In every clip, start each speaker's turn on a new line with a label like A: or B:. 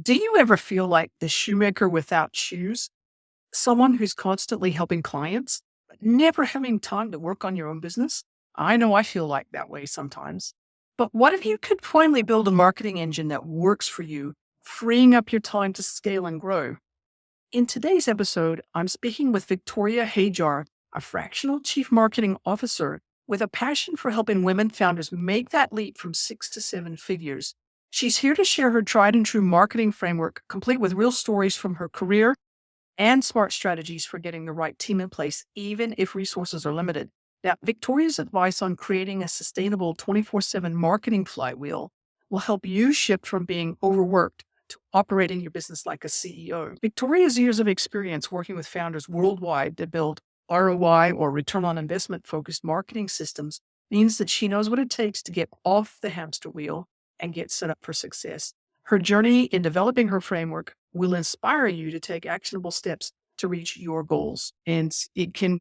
A: Do you ever feel like the shoemaker without shoes? Someone who's constantly helping clients, but never having time to work on your own business? I know I feel like that way sometimes. But what if you could finally build a marketing engine that works for you, freeing up your time to scale and grow? In today's episode, I'm speaking with Victoria Hajjar, a fractional chief marketing officer with a passion for helping women founders make that leap from 6 to 7 figures. She's here to share her tried and true marketing framework, complete with real stories from her career and smart strategies for getting the right team in place, even if resources are limited. Now, Victoria's advice on creating a sustainable 24/7 marketing flywheel will help you shift from being overworked to operating your business like a CEO. Victoria's years of experience working with founders worldwide to build ROI or return on investment focused marketing systems means that she knows what it takes to get off the hamster wheel and get set up for success. Her journey in developing her framework will inspire you to take actionable steps to reach your goals. And it can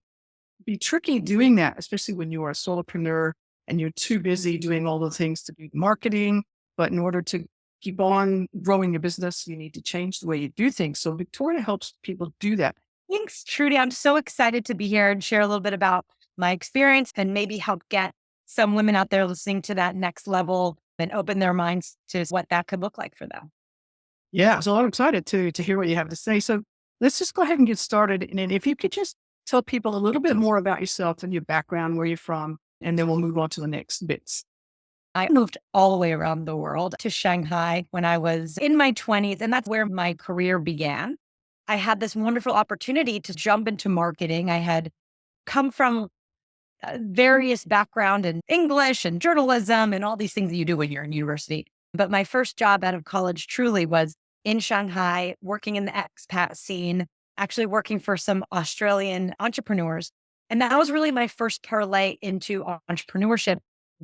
A: be tricky doing that, especially when you are a solopreneur and you're too busy doing all the things to do marketing. But in order to keep on growing your business, you need to change the way you do things. So Victoria helps people do that.
B: Thanks, Trudy. I'm so excited to be here and share a little bit about my experience and maybe help get some women out there listening to that next level and open their minds to what that could look like for them.
A: Yeah, so I'm excited to hear what you have to say. So let's just go ahead and get started. And then if you could just tell people a little bit more about yourself and your background, where you're from, and then we'll move on to the next bits.
B: I moved all the way around the world to Shanghai when I was in my 20s, and that's where my career began. I had this wonderful opportunity to jump into marketing. I had come from various background in English and journalism and all these things that you do when you're in university. But my first job out of college truly was in Shanghai, working in the expat scene, actually working for some Australian entrepreneurs. And that was really my first parlay into entrepreneurship.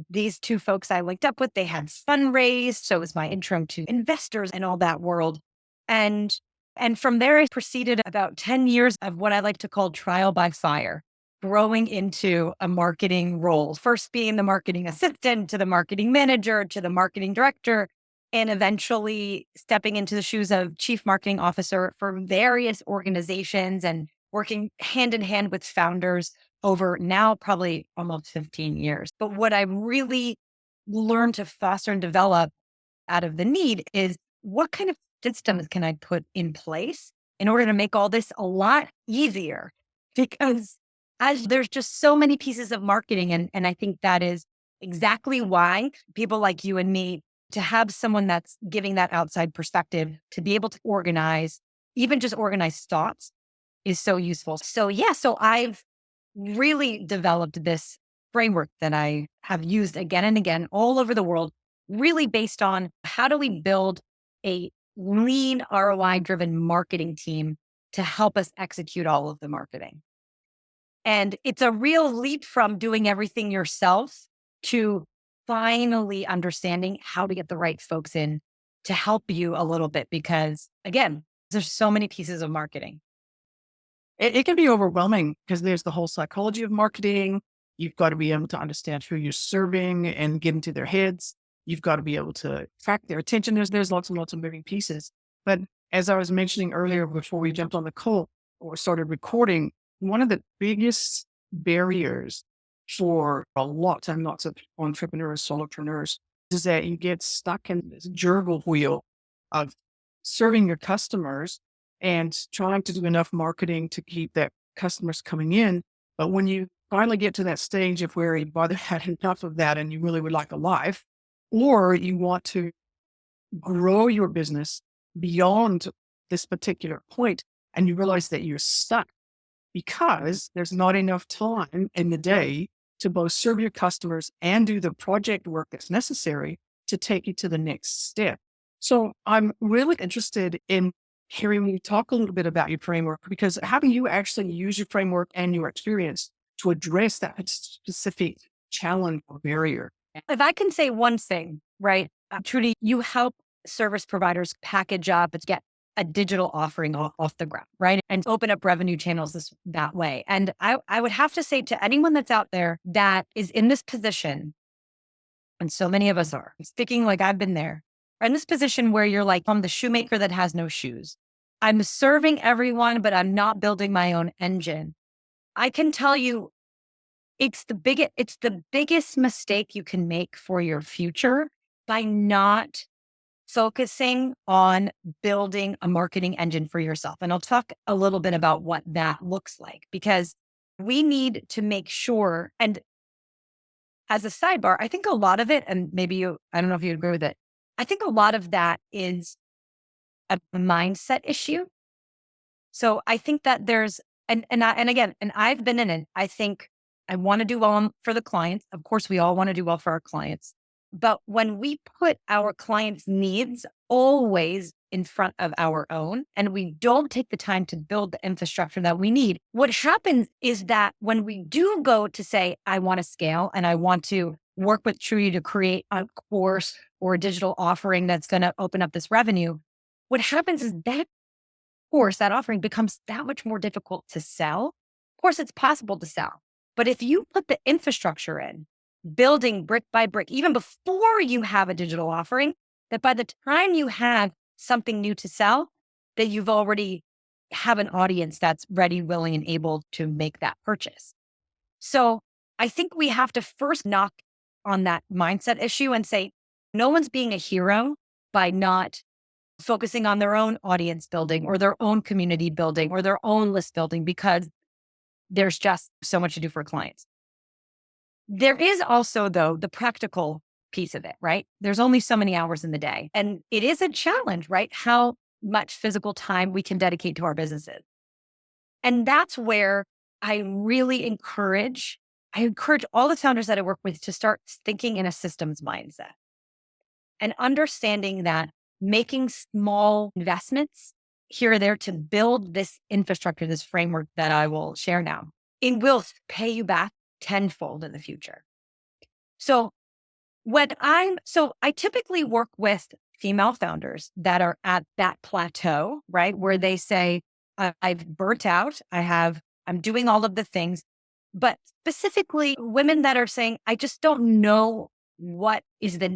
B: These two folks I linked up with, they had fundraised. So it was my intro to investors and all that world. And and from there, I proceeded about 10 years of what I like to call trial by fire, growing into a marketing role, first being the marketing assistant to the marketing manager to the marketing director, and eventually stepping into the shoes of chief marketing officer for various organizations and working hand in hand with founders over now probably almost 15 years. But what I really learned to foster and develop out of the need is what kind of systems can I put in place in order to make all this a lot easier? Because as there's just so many pieces of marketing. And I think that is exactly why people like you and me, to have someone that's giving that outside perspective, to be able to organize, even just organize thoughts is so useful. So yeah, so I've really developed this framework that I have used again and again all over the world, really based on how do we build a lean ROI driven marketing team to help us execute all of the marketing. And it's a real leap from doing everything yourself to finally understanding how to get the right folks in to help you a little bit. Because again, there's so many pieces of marketing.
A: It can be overwhelming because there's the whole psychology of marketing. You've got to be able to understand who you're serving and get into their heads. You've got to be able to track their attention. There's lots and lots of moving pieces. But as I was mentioning earlier, before we jumped on the call or started recording, one of the biggest barriers for a lot and lots of entrepreneurs, solopreneurs, is that you get stuck in this gerbil wheel of serving your customers and trying to do enough marketing to keep that customers coming in. But when you finally get to that stage of where you've either had enough of that and you really would like a life, or you want to grow your business beyond this particular point, and you realize that you're stuck because there's not enough time in the day to both serve your customers and do the project work that's necessary to take you to the next step. So I'm really interested in hearing you talk a little bit about your framework, because how do you actually use your framework and your experience to address that specific challenge or barrier?
B: If I can say one thing, right? Trudy, you help service providers package up and get a digital offering off the ground, right? And open up revenue channels that way. And I would have to say to anyone that's out there that is in this position, and so many of us are, speaking like I've been there, are in this position where you're like, I'm the shoemaker that has no shoes. I'm serving everyone, but I'm not building my own engine. I can tell you it's the biggest mistake you can make for your future by not focusing on building a marketing engine for yourself. And I'll talk a little bit about what that looks like, because we need to make sure, and as a sidebar, I think a lot of it, and I don't know if you agree with it, I think a lot of that is a mindset issue. So I think that there's, and I've been in it. I think I want to do well for the clients. Of course, we all want to do well for our clients. But when we put our clients' needs always in front of our own, and we don't take the time to build the infrastructure that we need, what happens is that when we do go to say, I want to scale and I want to work with Trudy to create a course or a digital offering that's going to open up this revenue, what happens is that course, that offering becomes that much more difficult to sell. Of course, it's possible to sell, but if you put the infrastructure in, building brick by brick, even before you have a digital offering, that by the time you have something new to sell, that you've already have an audience that's ready, willing, and able to make that purchase. So I think we have to first knock on that mindset issue and say, no one's being a hero by not focusing on their own audience building or their own community building or their own list building, because there's just so much to do for clients. There is also, though, the practical piece of it, right? There's only so many hours in the day. And it is a challenge, right? How much physical time we can dedicate to our businesses. And that's where I really encourage all the founders that I work with to start thinking in a systems mindset and understanding that making small investments here or there to build this infrastructure, this framework that I will share now, it will pay you back tenfold in the future. So I typically work with female founders that are at that plateau, right? Where they say, I've burnt out. I'm doing all of the things, but specifically women that are saying, I just don't know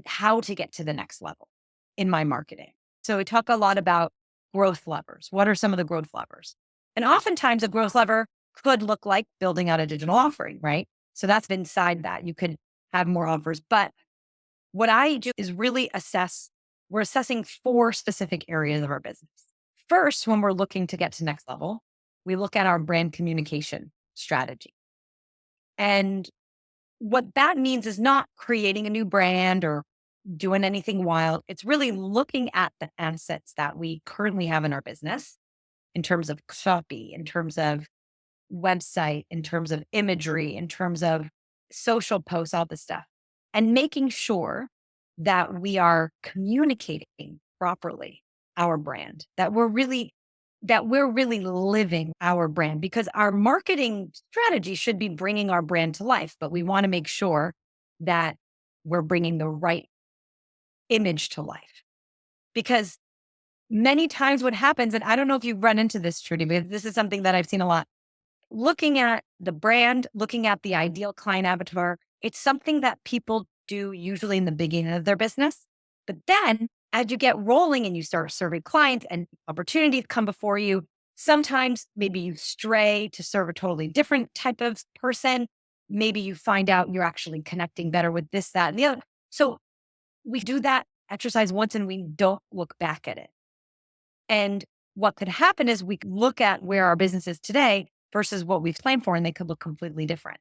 B: how to get to the next level in my marketing. So we talk a lot about growth levers. What are some of the growth levers? And oftentimes a growth lever could look like building out a digital offering, right? So that's inside that. You could have more offers. But what I do is really we're assessing 4 specific areas of our business. First, when we're looking to get to next level, we look at our brand communication strategy. And what that means is not creating a new brand or doing anything wild. It's really looking at the assets that we currently have in our business in terms of copy, in terms of website, in terms of imagery, in terms of social posts, all this stuff, and making sure that we are communicating properly our brand, that we're really living our brand, because our marketing strategy should be bringing our brand to life, but we want to make sure that we're bringing the right image to life. Because many times what happens, and I don't know if you've run into this, Trudy, but this is something that I've seen a lot. Looking at the brand, looking at the ideal client avatar, it's something that people do usually in the beginning of their business. But then as you get rolling and you start serving clients and opportunities come before you, sometimes maybe you stray to serve a totally different type of person. Maybe you find out you're actually connecting better with this, that, and the other. So we do that exercise once and we don't look back at it. And what could happen is we look at where our business is today versus what we've planned for, and they could look completely different.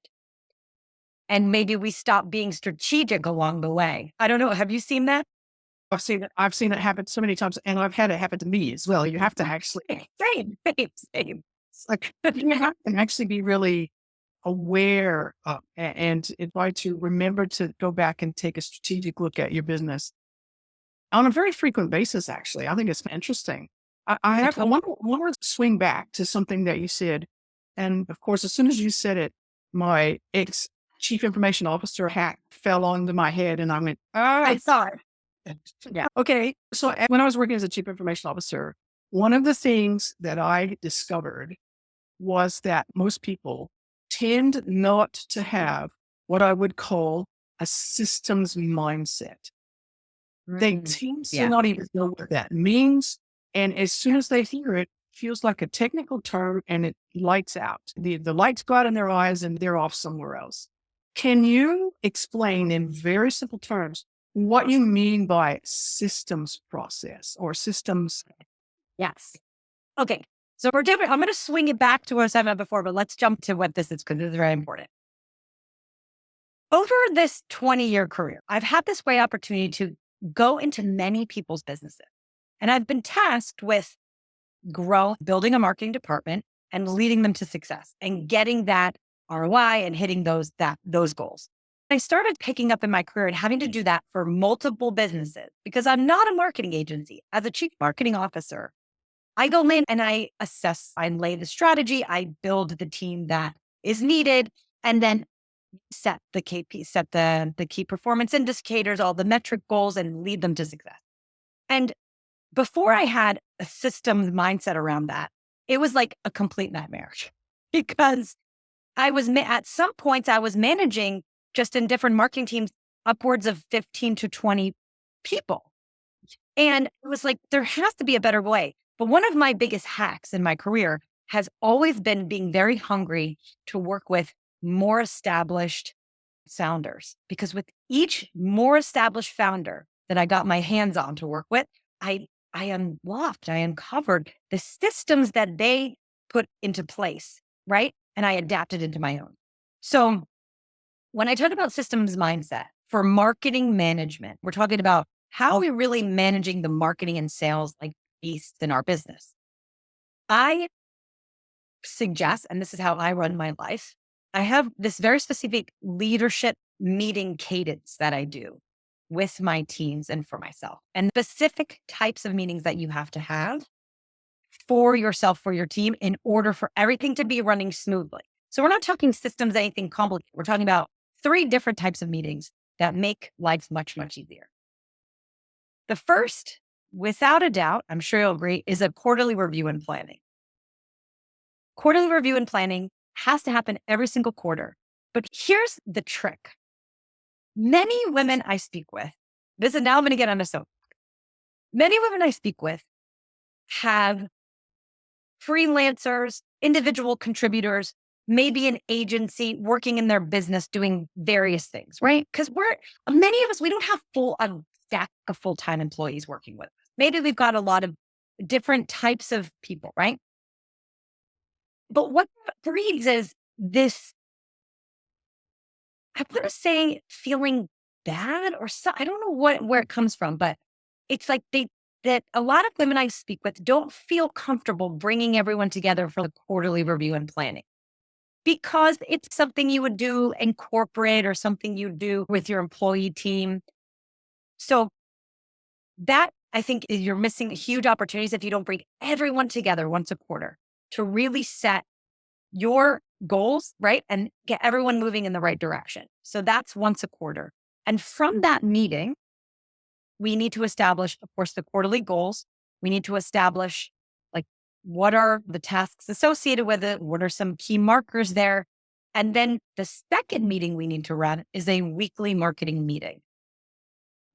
B: And maybe we stop being strategic along the way. I don't know. Have you seen that?
A: I've seen it happen so many times, and I've had it happen to me as well. You have to actually,
B: Same.
A: it's like, you have to actually be really aware of, and try to remember to go back and take a strategic look at your business on a very frequent basis. Actually, I think it's interesting. I want to swing back to something that you said, and of course, as soon as you said it, my ex chief information officer hat fell onto my head, and I went,
B: I saw it.
A: yeah. Okay. So when I was working as a chief information officer, one of the things that I discovered was that most people tend not to have what I would call a systems mindset. They seem to
B: Yeah.
A: not even know what that means. And as soon as they hear it, feels like a technical term and it lights out. The lights go out in their eyes and they're off somewhere else. Can you explain in very simple terms what you mean by systems process or systems?
B: Yes. Okay. So we're different. I'm going to swing it back to what I said about before, but let's jump to what this is because this is very important. Over this 20-year career, I've had this great opportunity to go into many people's businesses. And I've been tasked with building a marketing department and leading them to success and getting that ROI and hitting those goals. I started picking up in my career and having to do that for multiple businesses because I'm not a marketing agency. As a chief marketing officer, I go in and I assess, I lay the strategy, I build the team that is needed, and then set the KP, set the key performance indicators, all the metric goals, and lead them to success. And before I had a systems mindset around that, it was like a complete nightmare because I was at some points I was managing just in different marketing teams upwards of 15 to 20 people. And it was like, there has to be a better way. But one of my biggest hacks in my career has always been being very hungry to work with more established founders, because with each more established founder that I got my hands on to work with, I unlocked, I uncovered the systems that they put into place, right? And I adapted into my own. So when I talk about systems mindset for marketing management, we're talking about how are we really managing the marketing and sales like beasts in our business. I suggest, and this is how I run my life, I have this very specific leadership meeting cadence that I do with my teams and for myself, and specific types of meetings that you have to have for yourself, for your team, in order for everything to be running smoothly. So we're not talking systems, anything complicated. We're talking about 3 different types of meetings that make life much, much easier. The first, without a doubt, I'm sure you'll agree, is a quarterly review and planning. Quarterly review and planning has to happen every single quarter. But here's the trick. Many women I speak with, now I'm going to get on a soap. Many women I speak with have freelancers, individual contributors, maybe an agency working in their business doing various things, right? Because many of us, we don't have a stack of full-time employees working with us. Maybe we've got a lot of different types of people, right? But what breeds is this, I'm going to say, feeling bad or so, I don't know where it comes from, but it's like that a lot of women I speak with don't feel comfortable bringing everyone together for the quarterly review and planning because it's something you would do in corporate or something you do with your employee team. So that, I think, you're missing huge opportunities if you don't bring everyone together once a quarter to really set your goals, right? And get everyone moving in the right direction. So that's once a quarter. And from that meeting, we need to establish, of course, the quarterly goals. We need to establish, like, what are the tasks associated with it? What are some key markers there? And then the second meeting we need to run is a weekly marketing meeting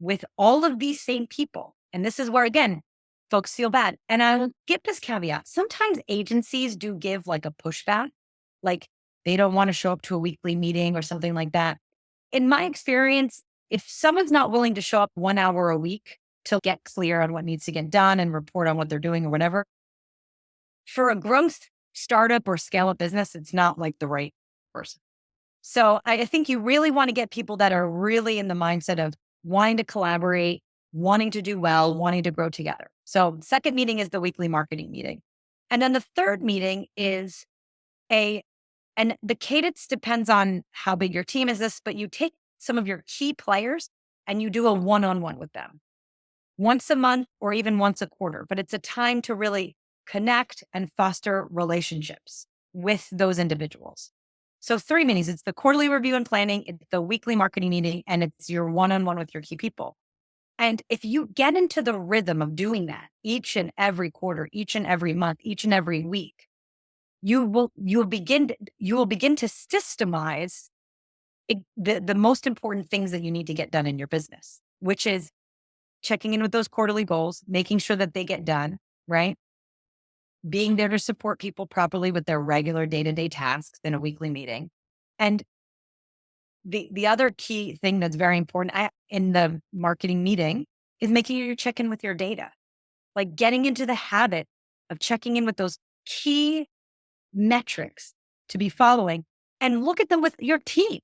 B: with all of these same people. And this is where, again, folks feel bad. And I'll give this caveat. Sometimes agencies do give like a pushback, like they don't want to show up to a weekly meeting or something like that. In my experience, if someone's not willing to show up 1 hour a week to get clear on what needs to get done and report on what they're doing or whatever, for a growth startup or scale up business, it's not like the right person. So I think you really want to get people that are really in the mindset of wanting to collaborate, wanting to do well, wanting to grow together. So the second meeting is the weekly marketing meeting. And then the third meeting is and the cadence depends on how big your team is but you take some of your key players and you do a one-on-one with them once a month or even once a quarter. But it's a time to really connect and foster relationships with those individuals. So 3 meetings, it's the quarterly review and planning, it's the weekly marketing meeting, and it's your one-on-one with your key people. And if you get into the rhythm of doing that each and every quarter, each and every month, each and every week, you will begin to systemize the most important things that you need to get done in your business, which is checking in with those quarterly goals, making sure that they get done, right? Being there to support people properly with their regular day-to-day tasks in a weekly meeting. And the other key thing that's very important in the marketing meeting is making sure you check in with your data, like getting into the habit of checking in with those key metrics to be following and look at them with your team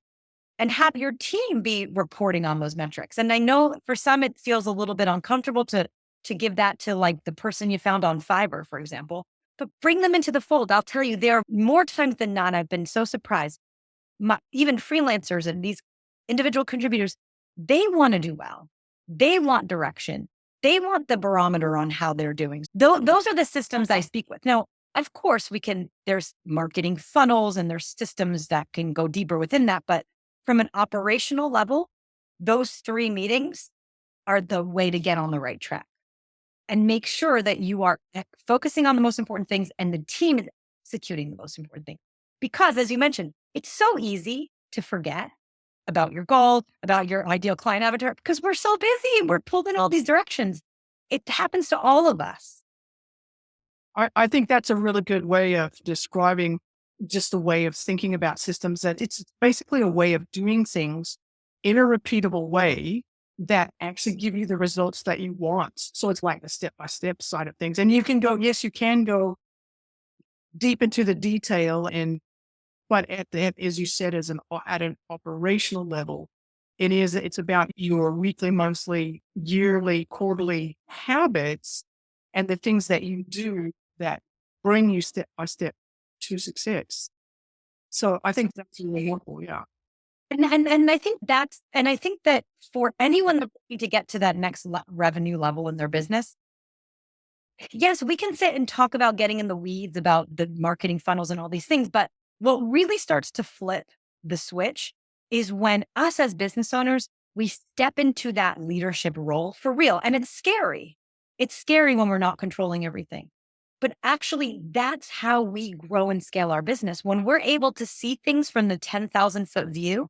B: and have your team be reporting on those metrics. And I know for some, it feels a little bit uncomfortable to give that to like the person you found on Fiverr, for example, but bring them into the fold. I'll tell you, there are more times than not, I've been so surprised. Even freelancers and these individual contributors, they want to do well. They want direction. They want the barometer on how they're doing. Those are the systems I speak with. Now, of course, there's marketing funnels and there's systems that can go deeper within that. But from an operational level, those 3 meetings are the way to get on the right track and make sure that you are focusing on the most important things and the team is executing the most important thing. Because as you mentioned, it's so easy to forget about your goal, about your ideal client avatar, because we're so busy and we're pulled in all these directions. It happens to all of us.
A: I think that's a really good way of describing just the way of thinking about systems, that it's basically a way of doing things in a repeatable way that actually give you the results that you want. So it's like the step-by-step side of things. And you can go, yes, you can go deep into the detail but as you said, at an operational level, it's about your weekly, monthly, yearly, quarterly habits and the things that you do that bring you step by step to success. So I think that's really helpful. Yeah.
B: And I think that for anyone looking to get to that next revenue level in their business, yes, we can sit and talk about getting in the weeds about the marketing funnels and all these things. But what really starts to flip the switch is when us as business owners, we step into that leadership role for real. And it's scary. It's scary when we're not controlling everything. But actually, that's how we grow and scale our business. When we're able to see things from the 10,000-foot view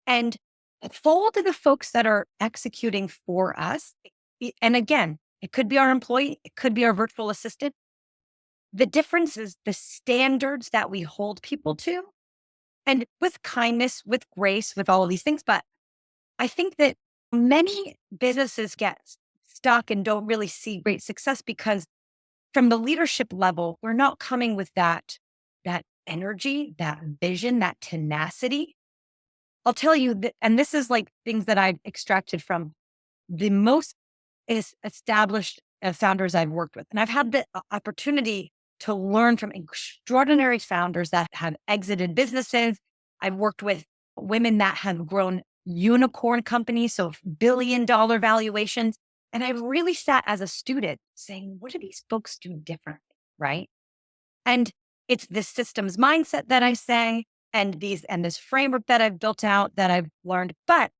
B: and fold to the folks that are executing for us. And again, it could be our employee, it could be our virtual assistant. The difference is the standards that we hold people to, and with kindness, with grace, with all of these things. But I think that many businesses get stuck and don't really see great success because from the leadership level, we're not coming with that energy, that vision, that tenacity. I'll tell you that, and this is like things that I've extracted from the most established founders I've worked with. And I've had the opportunity to learn from extraordinary founders that have exited businesses. I've worked with women that have grown unicorn companies, so billion-dollar valuations. And I've really sat as a student saying, what do these folks do differently? Right. And it's this systems mindset that I say, and this framework that I've built out that I've learned. But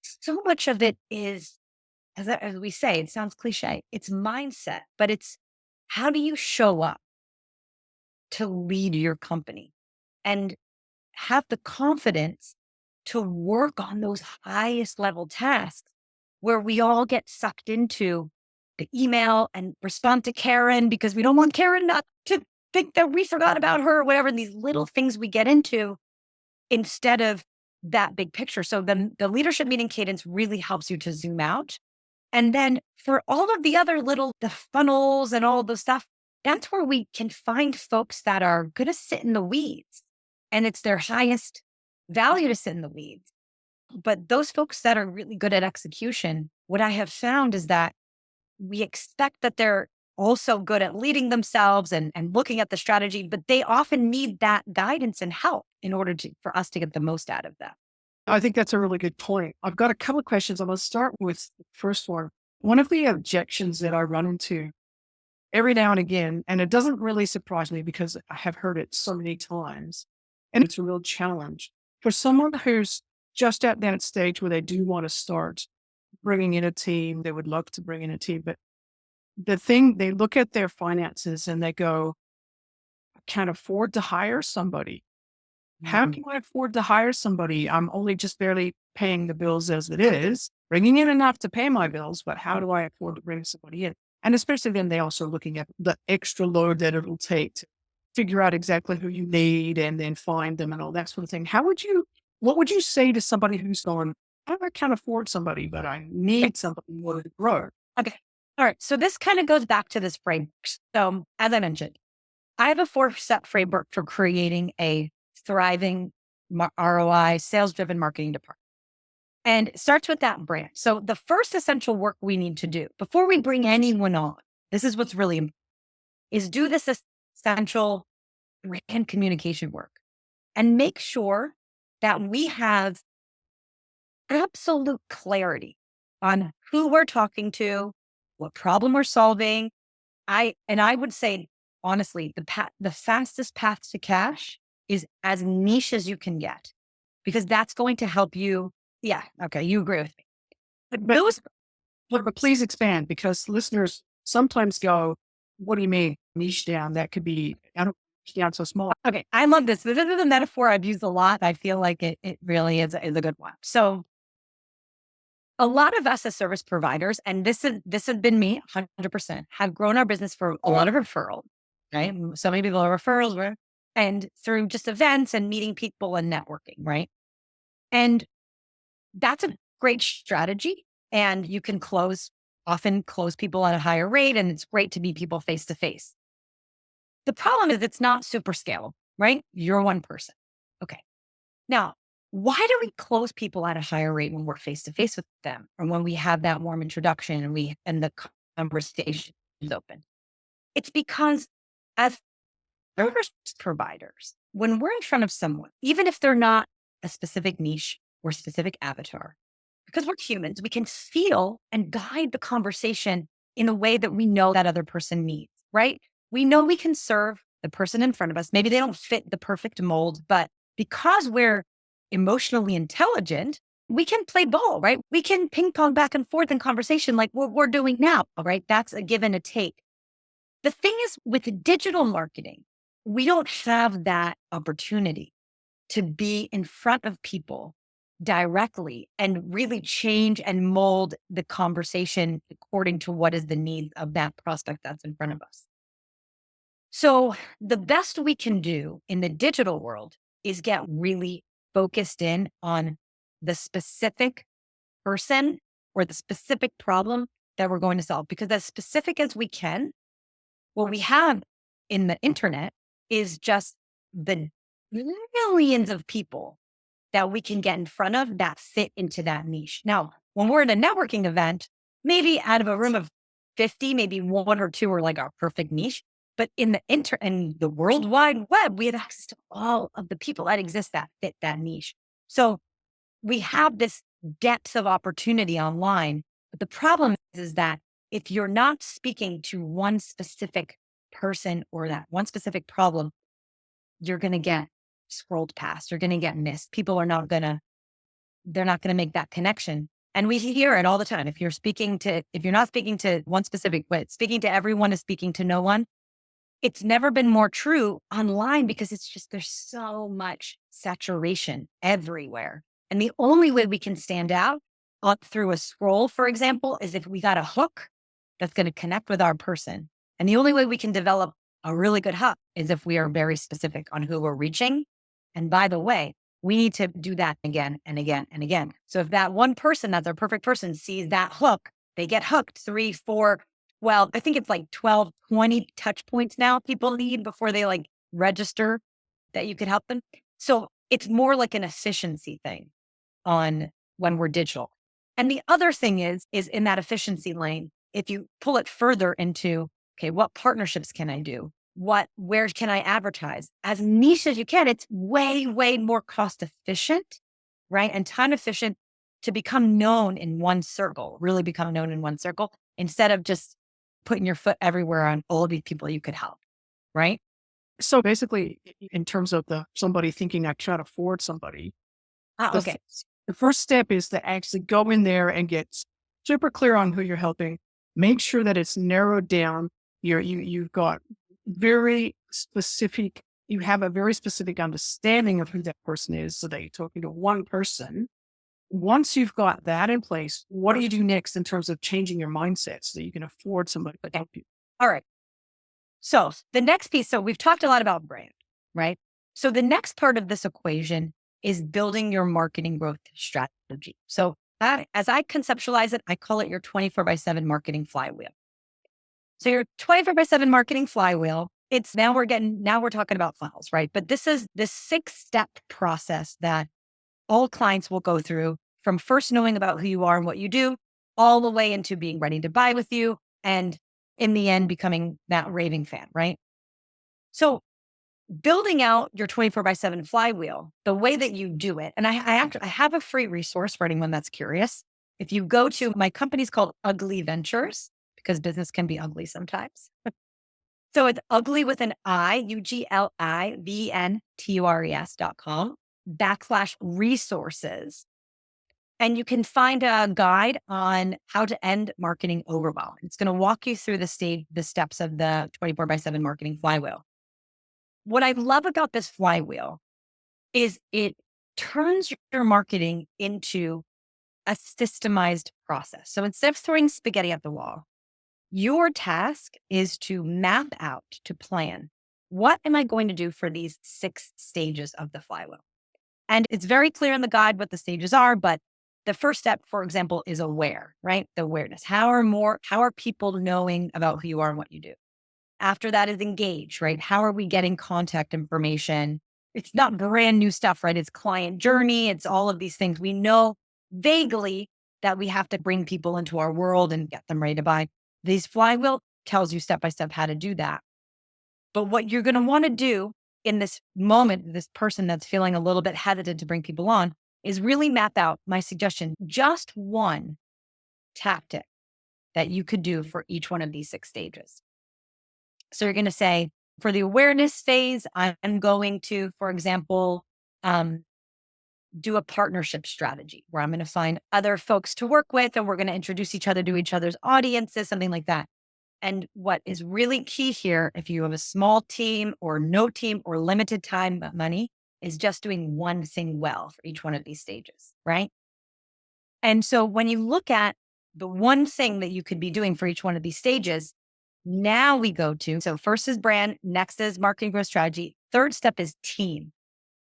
B: so much of it is, as we say, it sounds cliche, it's mindset, but it's how do you show up to lead your company and have the confidence to work on those highest level tasks where we all get sucked into the email and respond to Karen because we don't want Karen not to think that we forgot about her or whatever. These little things we get into instead of that big picture. So the leadership meeting cadence really helps you to zoom out. And then for all of the other the funnels and all of the stuff, that's where we can find folks that are going to sit in the weeds. And it's their highest value to sit in the weeds. But those folks that are really good at execution, what I have found is that we expect that they're also good at leading themselves and looking at the strategy, but they often need that guidance and help in order for us to get the most out of them.
A: I think that's a really good point. I've got a couple of questions. I'm going to start with the first one. One of the objections that I run into every now and again, and it doesn't really surprise me because I have heard it so many times, and it's a real challenge for someone who's just at that stage where they do want to start bringing in a team. They would love to bring in a team, but they look at their finances and they go, I can't afford to hire somebody. How can I afford to hire somebody? I'm only just barely paying the bills as it is. bringing in enough to pay my bills, but how do I afford to bring somebody in? And especially then they also looking at the extra load that it'll take to figure out exactly who you need and then find them and all that sort of thing. What would you say to somebody who's going, I can't afford somebody, but I need somebody in order to grow?
B: Okay. All right. So this kind of goes back to this framework. So as I mentioned, I have a 4-step framework for creating a thriving ROI sales driven marketing department. And it starts with that brand. So the first essential work we need to do before we bring anyone on, this is what's really important, is do this essential brand communication work and make sure that we have absolute clarity on who we're talking to, what problem we're solving. I would say, honestly, the fastest path to cash is as niche as you can get, because that's going to help you. Yeah. Okay. You agree with me. But
A: But,
B: those,
A: but please expand because listeners sometimes go, what do you mean niche down? That could be, I don't niche down so small.
B: okay. I love this. This is a metaphor I've used a lot. I feel like it really is a good one. So a lot of us as service providers, and this has been me 100%, have grown our business for a lot of referral, right? So many people are referrals, right? And through just events and meeting people and networking, right? And that's a great strategy. And you can often close people at a higher rate. And it's great to meet people face to face. The problem is it's not super scalable, right? You're one person. Okay. Now, why do we close people at a higher rate when we're face to face with them, or when we have that warm introduction and the conversation is open? It's because as service providers, when we're in front of someone, even if they're not a specific niche or specific avatar, because we're humans, we can feel and guide the conversation in a way that we know that other person needs, right? We know we can serve the person in front of us. Maybe they don't fit the perfect mold, but because we're emotionally intelligent, we can play ball, right? We can ping pong back and forth in conversation like what we're doing now, right? That's a give and a take. The thing is, with digital marketing, we don't have that opportunity to be in front of people directly and really change and mold the conversation according to what is the need of that prospect that's in front of us. So the best we can do in the digital world is get really focused in on the specific person or the specific problem that we're going to solve. Because as specific as we can, what we have in the internet is just the millions of people that we can get in front of that fit into that niche. Now, when we're at a networking event, maybe out of a room of 50, maybe one or two are like our perfect niche. But in the World Wide Web, we have access to all of the people that exist that fit that niche. So we have this depth of opportunity online. But the problem is that if you're not speaking to one specific person or that one specific problem, you're going to get scrolled past. You're going to get missed. People are not going to, they're not going to make that connection. And we hear it all the time. If you're not speaking to one specific way, speaking to everyone is speaking to no one. It's never been more true online because there's so much saturation everywhere. And the only way we can stand out up through a scroll, for example, is if we got a hook that's going to connect with our person. And the only way we can develop a really good hook is if we are very specific on who we're reaching. And by the way, we need to do that again and again and again. So if that one person, that's our perfect person, sees that hook, they get hooked 3, 4, well, I think it's like 12, 20 touch points now people need before they like register that you could help them. So it's more like an efficiency thing on when we're digital. And the other thing is in that efficiency lane, if you pull it further into, okay, what partnerships can I do? Where can I advertise? As niche as you can, it's way, way more cost efficient, right? And time efficient to become known in one circle, really become known in one circle, instead of just putting your foot everywhere on all of these people you could help, right?
A: So basically, in terms of somebody thinking I can't afford somebody,
B: Ah,
A: the,
B: okay.
A: the first step is to actually go in there and get super clear on who you're helping. Make sure that it's narrowed down. You've got very specific. You have a very specific understanding of who that person is, so that you're talking to one person Once you've got that in place, what do you do next in terms of changing your mindset so that you can afford somebody to help you?
B: All right. So the next piece, so we've talked a lot about brand, right? So the next part of this equation is building your marketing growth strategy. So as I conceptualize it, I call it your 24/7 marketing flywheel. So your 24/7 marketing flywheel, it's now we're talking about funnels, right? But this is the 6-step process that all clients will go through from first knowing about who you are and what you do, all the way into being ready to buy with you. And in the end, becoming that raving fan, right? So building out your 24/7 flywheel, the way that you do it, and I have a free resource for anyone that's curious. If you go to my company's called Ugly Ventures, because business can be ugly sometimes. So it's ugly with an I, ugliventures.com/resources. And you can find a guide on how to end marketing overwhelm. It's going to walk you through the steps of the 24/7 marketing flywheel. What I love about this flywheel is it turns your marketing into a systemized process. So instead of throwing spaghetti at the wall, your task is to map out, to plan, what am I going to do for these 6 stages of the flywheel? And it's very clear in the guide what the stages are, but the first step, for example, is aware, right? The awareness. How are people knowing about who you are and what you do? After that is engage, right? How are we getting contact information? It's not brand new stuff, right? It's client journey. It's all of these things. We know vaguely that we have to bring people into our world and get them ready to buy. These flywheel tells you step by step how to do that. But what you're going to want to do in this moment, this person that's feeling a little bit hesitant to bring people on, is really map out my suggestion, just one tactic that you could do for each one of these 6 stages. So you're going to say, for the awareness phase, I'm going to, for example, do a partnership strategy where I'm going to find other folks to work with and we're going to introduce each other to each other's audiences, something like that. And what is really key here, if you have a small team or no team or limited time but money, is just doing one thing well for each one of these stages, right? And so when you look at the one thing that you could be doing for each one of these stages, now we go to, so first is brand, next is marketing growth strategy. Third step is team.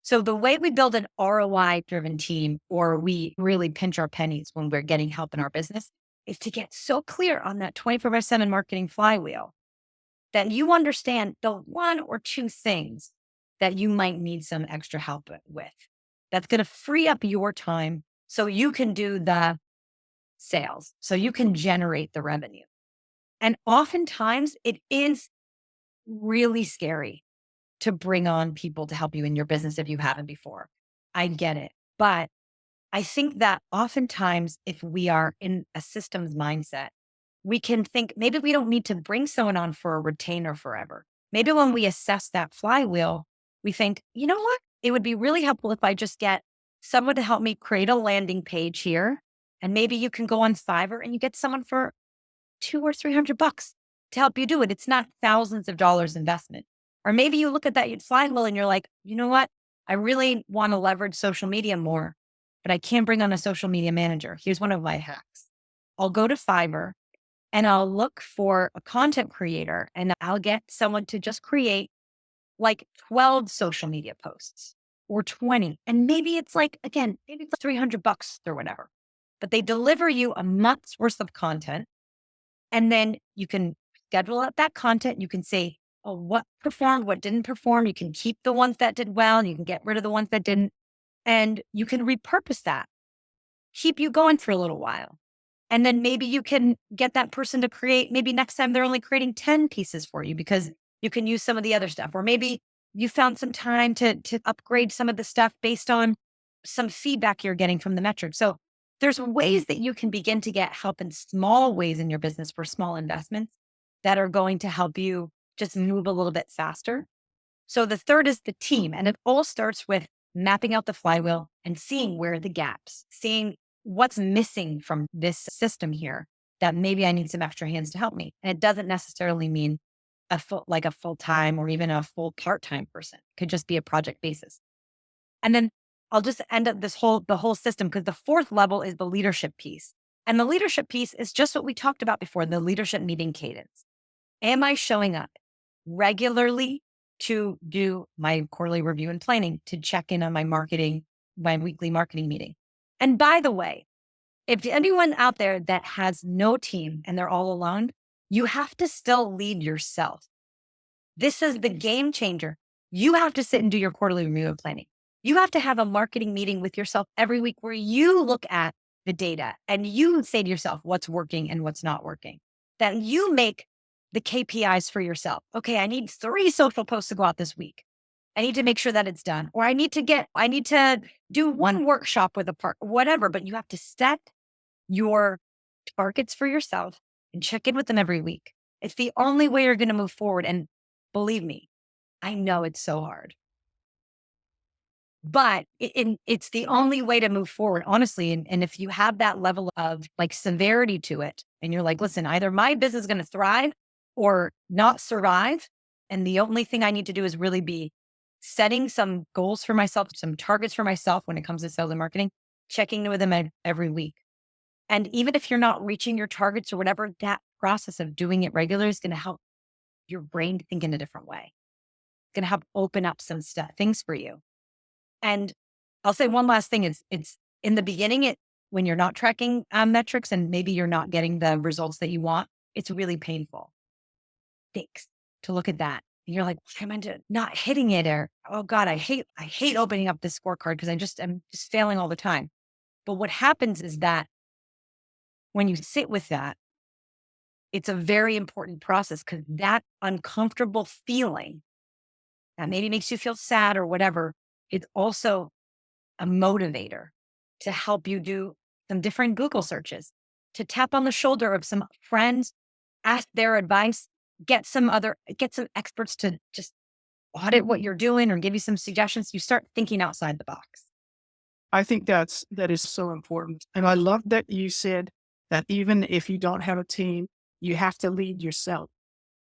B: So the way we build an ROI driven team, or we really pinch our pennies when we're getting help in our business, is to get so clear on that 24/7 marketing flywheel that you understand the 1 or 2 things that you might need some extra help with. That's going to free up your time so you can do the sales, so you can generate the revenue. And oftentimes it is really scary to bring on people to help you in your business if you haven't before. I get it. But I think that oftentimes, if we are in a systems mindset, we can think maybe we don't need to bring someone on for a retainer forever. Maybe when we assess that flywheel, we think, you know what? It would be really helpful if I just get someone to help me create a landing page here. And maybe you can go on Fiverr and you get someone for 200 or $300 to help you do it. It's not thousands of dollars investment. Or maybe you look at that flywheel and you're like, you know what? I really want to leverage social media more, but I can't bring on a social media manager. Here's one of my hacks. I'll go to Fiverr and I'll look for a content creator and I'll get someone to just create like 12 social media posts or 20. And maybe it's like, again, maybe it's $300 or whatever, but they deliver you a month's worth of content. And then you can schedule out that content. You can say, oh, what performed, what didn't perform. You can keep the ones that did well, and you can get rid of the ones that didn't. And you can repurpose that, keep you going for a little while. And then maybe you can get that person to create, maybe next time they're only creating 10 pieces for you because you can use some of the other stuff. Or maybe you found some time to upgrade some of the stuff based on some feedback you're getting from the metrics. So there's ways that you can begin to get help in small ways in your business for small investments that are going to help you just move a little bit faster. So the third is the team. And it all starts with mapping out the flywheel and seeing where are the gaps, seeing what's missing from this system here that maybe I need some extra hands to help me. And it doesn't necessarily mean a full-time or even a full part-time person. It could just be a project basis. And then I'll just end up the whole system, because the fourth level is the leadership piece. And the leadership piece is just what we talked about before, the leadership meeting cadence. Am I showing up regularly to do my quarterly review and planning, to check in on my weekly marketing meeting? And by the way, if anyone out there that has no team and they're all alone, you have to still lead yourself. This is the game changer. You have to sit and do your quarterly review and planning. You have to have a marketing meeting with yourself every week where you look at the data and you say to yourself what's working and what's not working. Then you make the KPIs for yourself. Okay, I need 3 social posts to go out this week. I need to make sure that it's done. Or I need to do 1 workshop with a part, whatever, but you have to set your targets for yourself and check in with them every week. It's the only way you're going to move forward. And believe me, I know it's so hard, but it's the only way to move forward, honestly. And if you have that level of like severity to it, and you're like, listen, either my business is going to thrive or not survive. And the only thing I need to do is really be setting some goals for myself, some targets for myself when it comes to sales and marketing, checking in with them every week. And even if you're not reaching your targets or whatever, that process of doing it regularly is going to help your brain think in a different way. It's going to help open up some things for you. And I'll say one last thing is, it's in the beginning, when you're not tracking metrics and maybe you're not getting the results that you want, it's really painful. Thanks to look at that. And you're like, am I not hitting it? Or, oh God, I hate opening up this scorecard because I'm just failing all the time. But what happens is that when you sit with that, it's a very important process, because that uncomfortable feeling that maybe makes you feel sad or whatever, it's also a motivator to help you do some different Google searches, to tap on the shoulder of some friends, ask their advice, get some experts to just audit what you're doing or give you some suggestions. You start thinking outside the box.
A: I think that is so important. And I love that you said that even if you don't have a team, you have to lead yourself.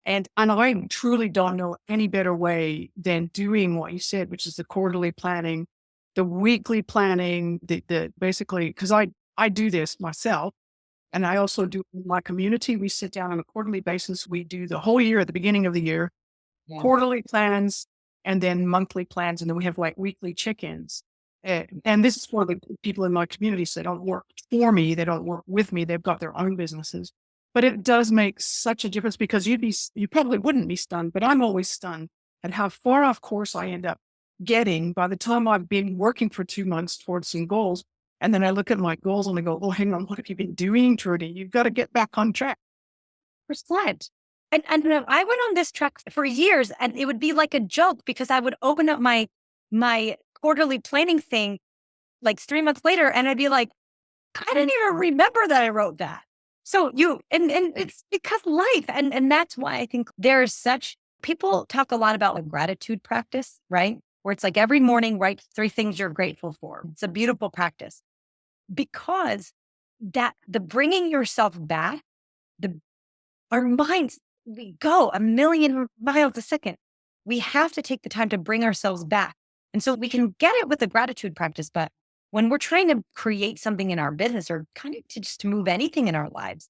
A: And I truly don't know any better way than doing what you said, which is the quarterly planning, the weekly planning, the basically, because I do this myself. And I also do my community. We sit down on a quarterly basis. We do the whole year at the beginning of the year, quarterly plans, and then monthly plans. And then we have like weekly check-ins. And this is for the people in my community. So they don't work for me. They don't work with me. They've got their own businesses. But it does make such a difference, because you probably wouldn't be stunned, but I'm always stunned at how far off course I end up getting by the time I've been working for 2 months towards some goals. And then I look at my goals and I go, oh, hang on, what have you been doing, Trudy? You've got to get back on track.
B: Percent. And I went on this track for years, and it would be like a joke, because I would open up my quarterly planning thing like 3 months later, and I'd be like, I didn't even remember that I wrote that. So and it's because life, and that's why I think people talk a lot about like gratitude practice, right? Where it's like every morning, write 3 things you're grateful for. It's a beautiful practice, because the bringing yourself back, our minds, we go a million miles a second. We have to take the time to bring ourselves back. And so we can get it with the gratitude practice, but when we're trying to create something in our business, or kind of to move anything in our lives,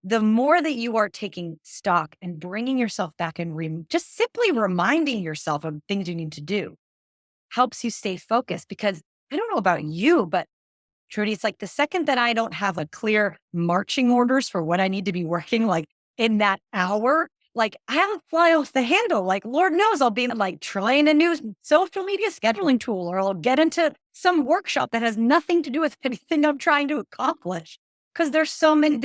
B: the more that you are taking stock and bringing yourself back and just simply reminding yourself of things you need to do helps you stay focused. Because I don't know about you, but Trudy, it's like the second that I don't have a clear marching orders for what I need to be working like in that hour, like I'll fly off the handle. Like, Lord knows I'll be like trying a new social media scheduling tool, or I'll get into some workshop that has nothing to do with anything I'm trying to accomplish. Because there's so many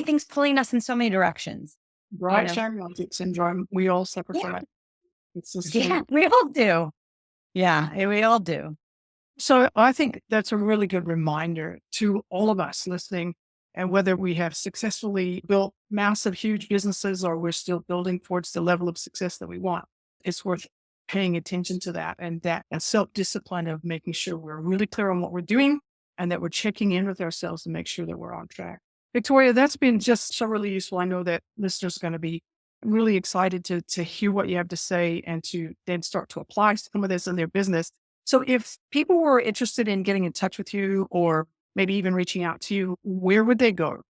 B: things pulling us in so many directions.
A: Right. Sharing syndrome. We all suffer from it. It's the same.
B: Yeah, we all do. Yeah, we all do.
A: So I think that's a really good reminder to all of us listening, and whether we have successfully built massive, huge businesses, or we're still building towards the level of success that we want, it's worth paying attention to that, and that self-discipline of making sure we're really clear on what we're doing, and that we're checking in with ourselves to make sure that we're on track. Victoria, that's been just so really useful. I know that listeners are going to be really excited to hear what you have to say, and to then start to apply some of this in their business. So if people were interested in getting in touch with you or maybe even reaching out to you, where would they go?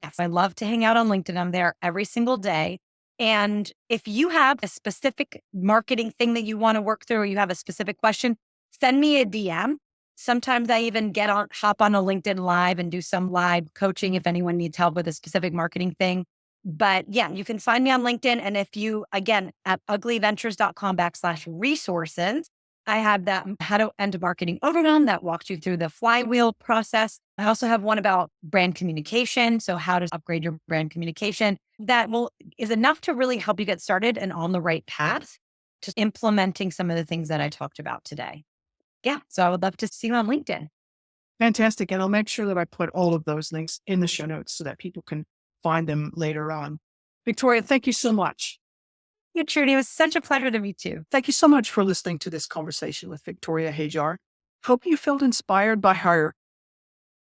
B: Yes, I love to hang out on LinkedIn. I'm there every single day. And if you have a specific marketing thing that you want to work through, or you have a specific question, send me a DM. Sometimes I even hop on a LinkedIn live and do some live coaching if anyone needs help with a specific marketing thing. But yeah, you can find me on LinkedIn. And if you, again, at uglyventures.com/resources, I have that how to end a marketing overwhelm that walks you through the flywheel process. I also have one about brand communication. So how to upgrade your brand communication is enough to really help you get started and on the right path to implementing some of the things that I talked about today. Yeah. So I would love to see you on LinkedIn.
A: Fantastic. And I'll make sure that I put all of those links in the show notes so that people can find them later on. Victoria, thank you so much.
B: Yeah, Trudy, it was such a pleasure to meet you.
A: Thank you so much for listening to this conversation with Victoria Hajjar. Hope you felt inspired by her.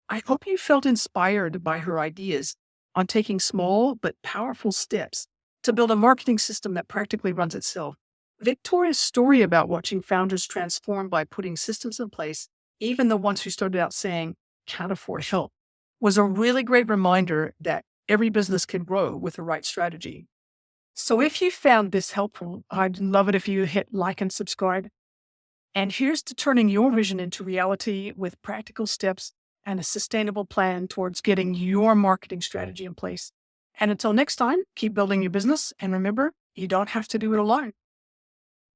A: I hope you felt inspired by her ideas on taking small but powerful steps to build a marketing system that practically runs itself. Victoria's story about watching founders transform by putting systems in place, even the ones who started out saying, can't afford help, was a really great reminder that every business can grow with the right strategy. So if you found this helpful, I'd love it if you hit like and subscribe. And here's to turning your vision into reality with practical steps and a sustainable plan towards getting your marketing strategy in place. And until next time, keep building your business. And remember, you don't have to do it alone.